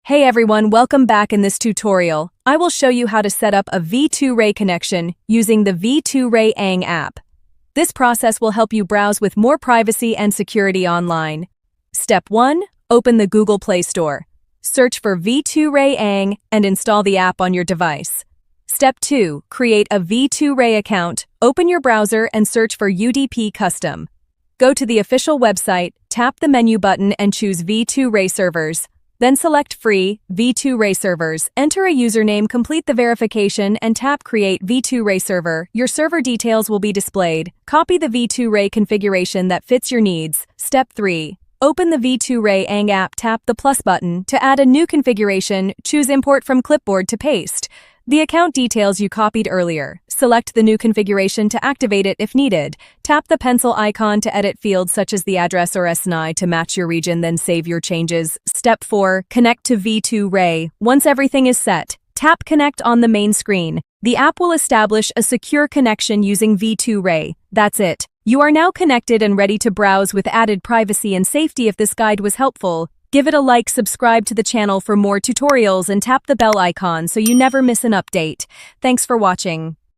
Hey everyone, welcome back. In this tutorial, I will show you how to set up a V2Ray connection using the V2Rayang app. This process will help you browse with more privacy and security online. Step 1. Open the Google Play Store. Search for V2Rayang and install the app on your device. Step 2. Create a V2Ray account. Open your browser and search for UDP Custom. Go to the official website, tap the menu button and choose V2Ray Servers. Then select Free V2Ray Servers, enter a username, complete the verification, and tap Create V2Ray Server. Your server details will be displayed. Copy the V2Ray configuration that fits your needs. Step 3. Open the V2Rayang app, tap the plus button. To add a new configuration, choose Import from Clipboard to paste the account details you copied earlier. Select the new configuration to activate it if needed. Tap the pencil icon to edit fields such as the address or SNI to match your region, then save your changes. Step 4. Connect to V2Ray. Once everything is set, tap Connect on the main screen. The app will establish a secure connection using V2Ray. That's it. You are now connected and ready to browse with added privacy and safety. If this guide was helpful, give it a like, subscribe to the channel for more tutorials, and tap the bell icon so you never miss an update. Thanks for watching.